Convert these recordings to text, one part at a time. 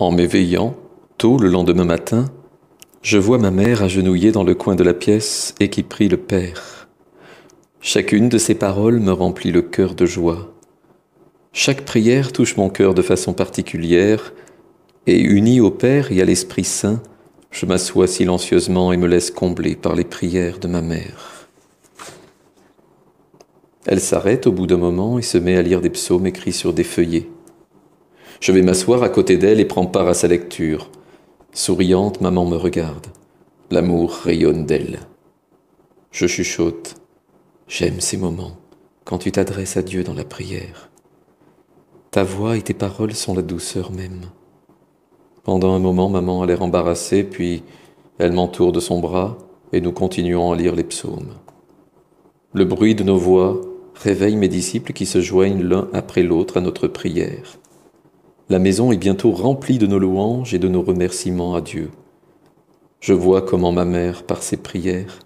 En m'éveillant, tôt le lendemain matin, je vois ma mère agenouillée dans le coin de la pièce et qui prie le Père. Chacune de ses paroles me remplit le cœur de joie. Chaque prière touche mon cœur de façon particulière, et unie au Père et à l'Esprit Saint, je m'assois silencieusement et me laisse combler par les prières de ma mère. Elle s'arrête au bout d'un moment et se met à lire des psaumes écrits sur des feuillets. Je vais m'asseoir à côté d'elle et prends part à sa lecture. Souriante, maman me regarde. L'amour rayonne d'elle. Je chuchote. J'aime ces moments, quand tu t'adresses à Dieu dans la prière. Ta voix et tes paroles sont la douceur même. Pendant un moment, maman a l'air embarrassée, puis elle m'entoure de son bras et nous continuons à lire les psaumes. Le bruit de nos voix réveille mes disciples qui se joignent l'un après l'autre à notre prière. La maison est bientôt remplie de nos louanges et de nos remerciements à Dieu. Je vois comment ma mère, par ses prières,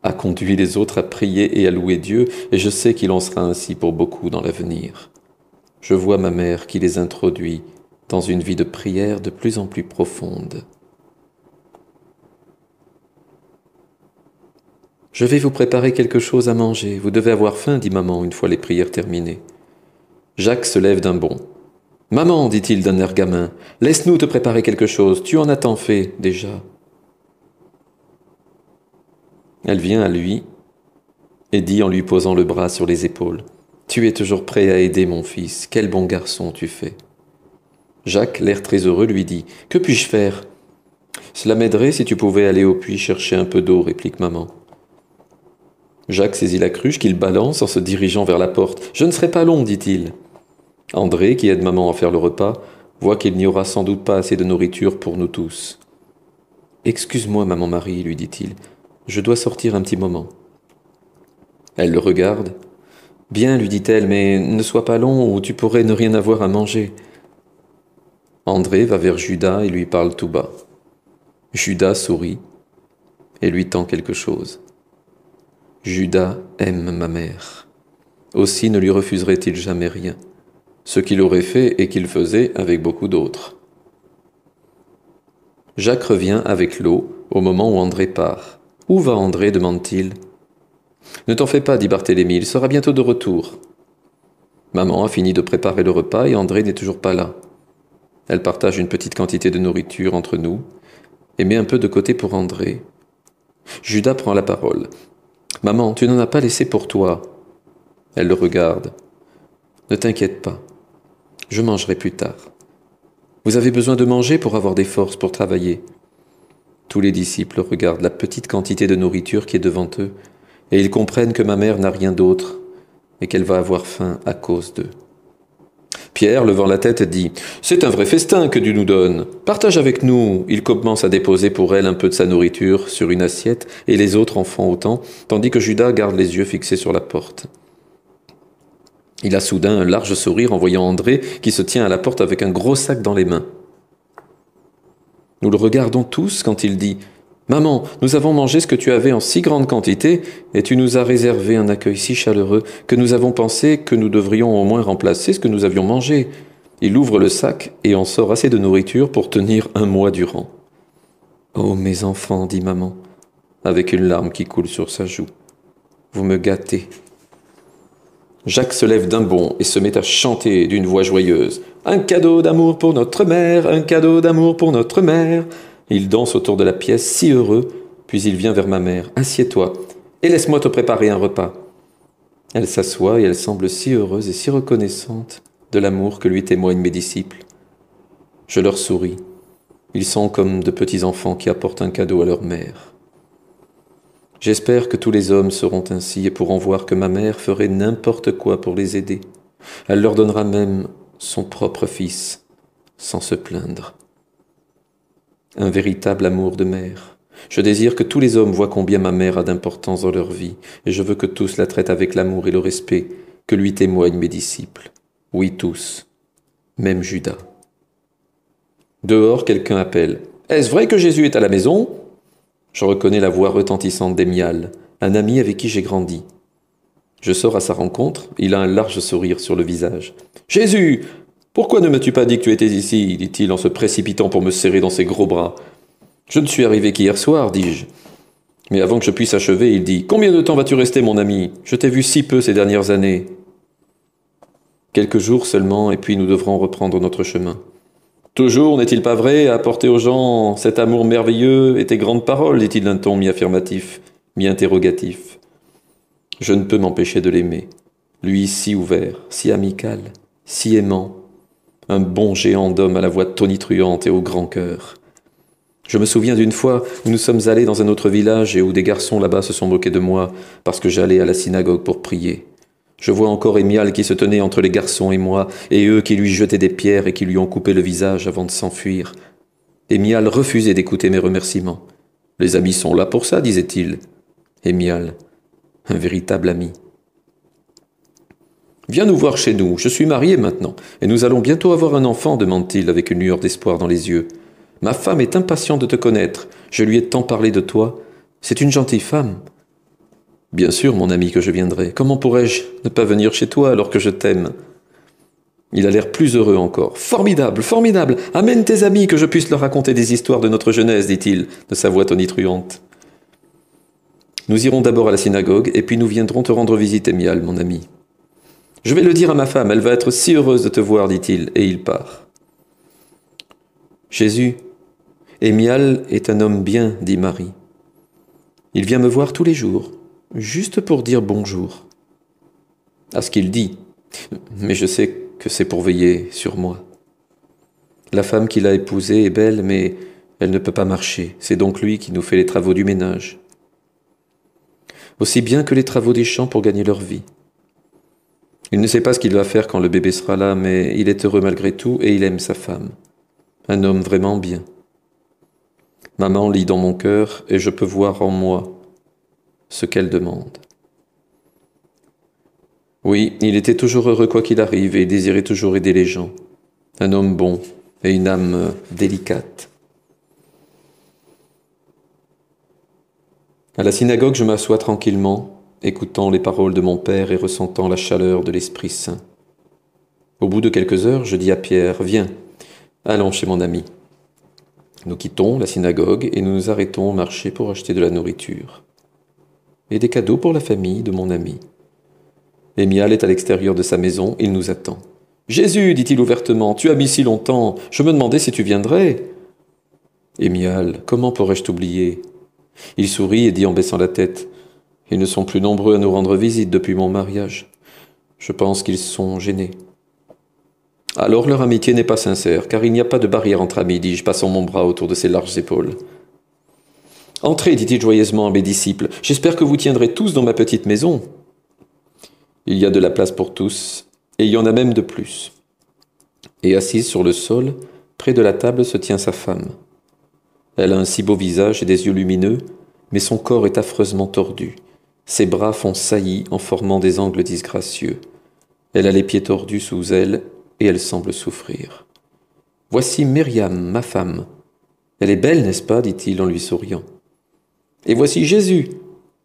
a conduit les autres à prier et à louer Dieu, et je sais qu'il en sera ainsi pour beaucoup dans l'avenir. Je vois ma mère qui les introduit dans une vie de prière de plus en plus profonde. « Je vais vous préparer quelque chose à manger. Vous devez avoir faim, dit maman, une fois les prières terminées. » Jacques se lève d'un bond. « Maman, dit-il d'un air gamin, laisse-nous te préparer quelque chose. Tu en as tant fait, déjà. » Elle vient à lui et dit en lui posant le bras sur les épaules, « Tu es toujours prêt à aider mon fils. Quel bon garçon tu fais. » Jacques, l'air très heureux, lui dit, « Que puis-je faire ?»« Cela m'aiderait si tu pouvais aller au puits chercher un peu d'eau, réplique maman. » Jacques saisit la cruche qu'il balance en se dirigeant vers la porte. « Je ne serai pas long, dit-il. » André, qui aide maman à faire le repas, voit qu'il n'y aura sans doute pas assez de nourriture pour nous tous. « Excuse-moi, maman Marie, lui dit-il, je dois sortir un petit moment. » Elle le regarde. « Bien, lui dit-elle, mais ne sois pas long ou tu pourrais ne rien avoir à manger. » André va vers Judas et lui parle tout bas. Judas sourit et lui tend quelque chose. Judas aime ma mère. Aussi ne lui refuserait-il jamais rien, ce qu'il aurait fait et qu'il faisait avec beaucoup d'autres. Jacques revient avec l'eau au moment où André part. « Où va André ?» demande-t-il. « Ne t'en fais pas, dit Barthélemy, il sera bientôt de retour. » Maman a fini de préparer le repas et André n'est toujours pas là. Elle partage une petite quantité de nourriture entre nous et met un peu de côté pour André. Judas prend la parole. « Maman, tu n'en as pas laissé pour toi. » Elle le regarde. « Ne t'inquiète pas, je mangerai plus tard. Vous avez besoin de manger pour avoir des forces pour travailler. » Tous les disciples regardent la petite quantité de nourriture qui est devant eux et ils comprennent que ma mère n'a rien d'autre et qu'elle va avoir faim à cause d'eux. Pierre, levant la tête, dit « C'est un vrai festin que Dieu nous donne. Partage avec nous. » Il commence à déposer pour elle un peu de sa nourriture sur une assiette et les autres en font autant, tandis que Judas garde les yeux fixés sur la porte. Il a soudain un large sourire en voyant André qui se tient à la porte avec un gros sac dans les mains. Nous le regardons tous quand il dit « Maman, nous avons mangé ce que tu avais en si grande quantité et tu nous as réservé un accueil si chaleureux que nous avons pensé que nous devrions au moins remplacer ce que nous avions mangé. » Il ouvre le sac et en sort assez de nourriture pour tenir 1 mois durant. « Oh, mes enfants, dit maman, avec une larme qui coule sur sa joue, vous me gâtez. » Jacques se lève d'un bond et se met à chanter d'une voix joyeuse. « Un cadeau d'amour pour notre mère, un cadeau d'amour pour notre mère. » Il danse autour de la pièce, si heureux, puis il vient vers ma mère. « Assieds-toi et laisse-moi te préparer un repas. » Elle s'assoit et elle semble si heureuse et si reconnaissante de l'amour que lui témoignent mes disciples. Je leur souris. Ils sont comme de petits enfants qui apportent un cadeau à leur mère. J'espère que tous les hommes seront ainsi et pourront voir que ma mère ferait n'importe quoi pour les aider. Elle leur donnera même son propre fils, sans se plaindre. Un véritable amour de mère. Je désire que tous les hommes voient combien ma mère a d'importance dans leur vie, et je veux que tous la traitent avec l'amour et le respect que lui témoignent mes disciples. Oui, tous, même Judas. Dehors, quelqu'un appelle. « Est-ce vrai que Jésus est à la maison ?» Je reconnais la voix retentissante d'Émial, un ami avec qui j'ai grandi. Je sors à sa rencontre, il a un large sourire sur le visage. « Jésus, Pourquoi ne m'as-tu pas dit que tu étais ici dit-il en se précipitant pour me serrer dans ses gros bras. Je ne suis arrivé qu'hier soir, dis-je. Mais avant que je puisse achever, il dit « Combien de temps vas-tu rester, mon ami? Je t'ai vu si peu ces dernières années. » Quelques jours seulement, et puis nous devrons reprendre notre chemin. Toujours, n'est-il pas vrai, à apporter aux gens cet amour merveilleux et tes grandes paroles, dit-il d'un ton mi-affirmatif, mi-interrogatif. Je ne peux m'empêcher de l'aimer. Lui si ouvert, si amical, si aimant. Un bon géant d'homme à la voix tonitruante et au grand cœur. Je me souviens d'une fois où nous sommes allés dans un autre village et où des garçons là-bas se sont moqués de moi parce que j'allais à la synagogue pour prier. Je vois encore Émial qui se tenait entre les garçons et moi, et eux qui lui jetaient des pierres et qui lui ont coupé le visage avant de s'enfuir. Émial refusait d'écouter mes remerciements. « Les amis sont là pour ça, disait-il. » Émial, un véritable ami. « Viens nous voir chez nous, je suis marié maintenant, et nous allons bientôt avoir un enfant, demande-t-il avec une lueur d'espoir dans les yeux. Ma femme est impatiente de te connaître, je lui ai tant parlé de toi. C'est une gentille femme. Bien sûr, mon ami, que je viendrai. Comment pourrais-je ne pas venir chez toi alors que je t'aime? Il a l'air plus heureux encore. Formidable, formidable. Amène tes amis que je puisse leur raconter des histoires de notre jeunesse, dit-il, de sa voix tonitruante. Nous irons d'abord à la synagogue, et puis nous viendrons te rendre visite, Émial, mon ami. Je vais le dire à ma femme, elle va être si heureuse de te voir, dit-il, et il part. Jésus, Émial est un homme bien, dit Marie. Il vient me voir tous les jours, juste pour dire bonjour. À ce qu'il dit, mais je sais que c'est pour veiller sur moi. La femme qu'il a épousée est belle, mais elle ne peut pas marcher, c'est donc lui qui nous fait les travaux du ménage. Aussi bien que les travaux des champs pour gagner leur vie. Il ne sait pas ce qu'il va faire quand le bébé sera là, mais il est heureux malgré tout et il aime sa femme. Un homme vraiment bien. Maman lit dans mon cœur et je peux voir en moi ce qu'elle demande. Oui, il était toujours heureux quoi qu'il arrive et il désirait toujours aider les gens. Un homme bon et une âme délicate. À la synagogue, je m'assois tranquillement, écoutant les paroles de mon Père et ressentant la chaleur de l'Esprit Saint. Au bout de quelques heures, je dis à Pierre, « Viens, allons chez mon ami. » Nous quittons la synagogue et nous nous arrêtons au marché pour acheter de la nourriture. Et des cadeaux pour la famille de mon ami. Émial est à l'extérieur de sa maison, il nous attend. « Jésus, dit-il ouvertement, tu as mis si longtemps, je me demandais si tu viendrais. » Émial, comment pourrais-je t'oublier? Il sourit et dit en baissant la tête, « Ils ne sont plus nombreux à nous rendre visite depuis mon mariage. Je pense qu'ils sont gênés. » Alors leur amitié n'est pas sincère, car il n'y a pas de barrière entre amis, dis-je, passant mon bras autour de ses larges épaules. « Entrez, dit-il joyeusement à mes disciples, j'espère que vous tiendrez tous dans ma petite maison. » Il y a de la place pour tous, et il y en a même de plus. Et assise sur le sol, près de la table se tient sa femme. Elle a un si beau visage et des yeux lumineux, mais son corps est affreusement tordu. Ses bras font saillie en formant des angles disgracieux. Elle a les pieds tordus sous elle, et elle semble souffrir. « Voici Myriam, ma femme. Elle est belle, n'est-ce pas ?» dit-il en lui souriant. « Et voici Jésus,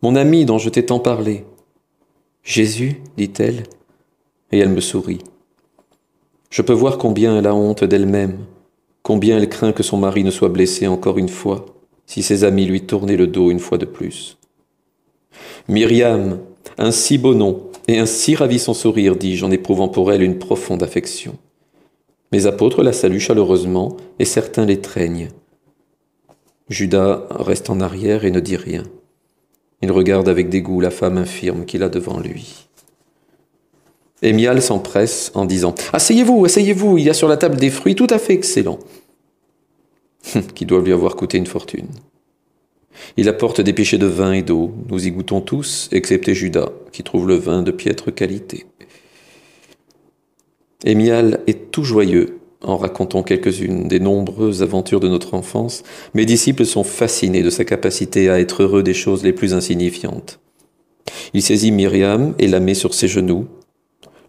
mon ami dont je t'ai tant parlé. »« Jésus ?» dit-elle, et elle me sourit. Je peux voir combien elle a honte d'elle-même, combien elle craint que son mari ne soit blessé encore une fois, si ses amis lui tournaient le dos une fois de plus. « Myriam, un si beau nom, et un si ravissant sourire, dis-je en éprouvant pour elle une profonde affection. Mes apôtres la saluent chaleureusement, et certains l'étreignent. Judas reste en arrière et ne dit rien. Il regarde avec dégoût la femme infirme qu'il a devant lui. Émial s'empresse en disant « Asseyez-vous, asseyez-vous, il y a sur la table des fruits tout à fait excellents. » qui doivent lui avoir coûté une fortune. Il apporte des pichets de vin et d'eau. Nous y goûtons tous, excepté Judas, qui trouve le vin de piètre qualité. Émial est tout joyeux en racontant quelques-unes des nombreuses aventures de notre enfance. Mes disciples sont fascinés de sa capacité à être heureux des choses les plus insignifiantes. Il saisit Myriam et la met sur ses genoux.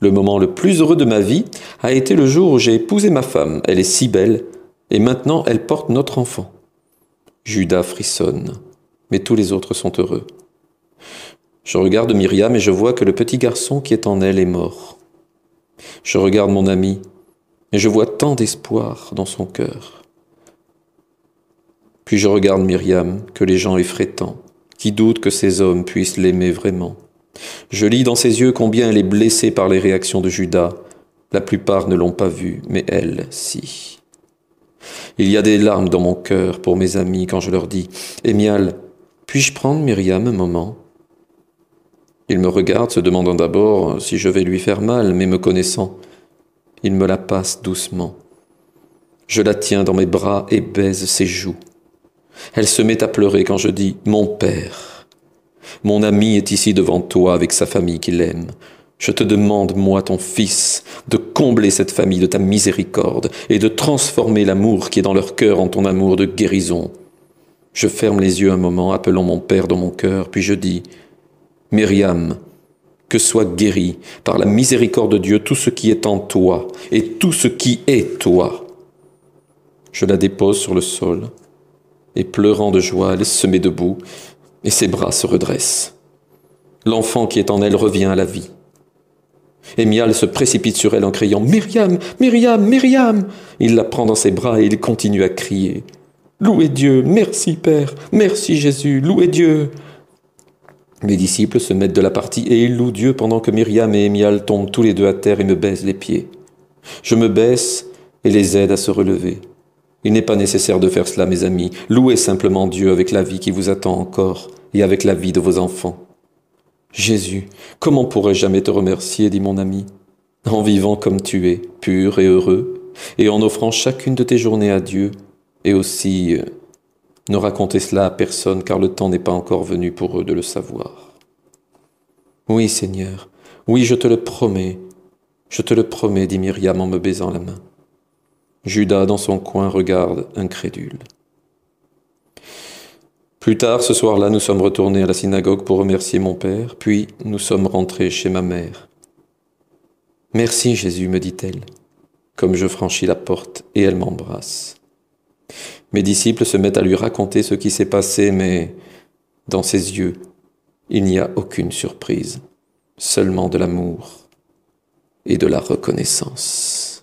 Le moment le plus heureux de ma vie a été le jour où j'ai épousé ma femme. Elle est si belle, et maintenant elle porte notre enfant. Judas frissonne, mais tous les autres sont heureux. Je regarde Myriam et je vois que le petit garçon qui est en elle est mort. Je regarde mon ami, et je vois tant d'espoir dans son cœur. Puis je regarde Myriam, que les gens effraient tant, qui doutent que ces hommes puissent l'aimer vraiment. Je lis dans ses yeux combien elle est blessée par les réactions de Judas. La plupart ne l'ont pas vue, mais elle, si. Il y a des larmes dans mon cœur pour mes amis quand je leur dis « Émial, puis-je prendre Myriam un moment ?» Ils me regardent, se demandant d'abord si je vais lui faire mal, mais me connaissant, ils me la passent doucement. Je la tiens dans mes bras et baise ses joues. Elle se met à pleurer quand je dis « Mon père, mon ami est ici devant toi avec sa famille qu'il aime. Je te demande, moi, ton fils, de combler cette famille de ta miséricorde et de transformer l'amour qui est dans leur cœur en ton amour de guérison. » Je ferme les yeux un moment, appelant mon père dans mon cœur, puis je dis « Myriam, que soit guéri par la miséricorde de Dieu tout ce qui est en toi et tout ce qui est toi. » Je la dépose sur le sol et pleurant de joie, elle se met debout et ses bras se redressent. L'enfant qui est en elle revient à la vie. Émial se précipite sur elle en criant « Myriam, Myriam, Myriam !» Il la prend dans ses bras et il continue à crier « Louez Dieu, merci Père, merci Jésus, louez Dieu !» Mes disciples se mettent de la partie et ils louent Dieu pendant que Myriam et Émial tombent tous les deux à terre et me baisent les pieds. Je me baisse et les aide à se relever. Il n'est pas nécessaire de faire cela, mes amis. Louez simplement Dieu avec la vie qui vous attend encore et avec la vie de vos enfants. Jésus, comment pourrais-je jamais te remercier, dit mon ami, en vivant comme tu es, pur et heureux, et en offrant chacune de tes journées à Dieu, et aussi ne racontez cela à personne, car le temps n'est pas encore venu pour eux de le savoir. Oui, Seigneur, oui, je te le promets, dit Myriam en me baisant la main. Judas, dans son coin, regarde incrédule. Plus tard, ce soir-là, nous sommes retournés à la synagogue pour remercier mon père, puis nous sommes rentrés chez ma mère. « Merci, Jésus, me dit-elle, comme je franchis la porte, et elle m'embrasse. Mes disciples se mettent à lui raconter ce qui s'est passé, mais dans ses yeux, il n'y a aucune surprise, seulement de l'amour et de la reconnaissance.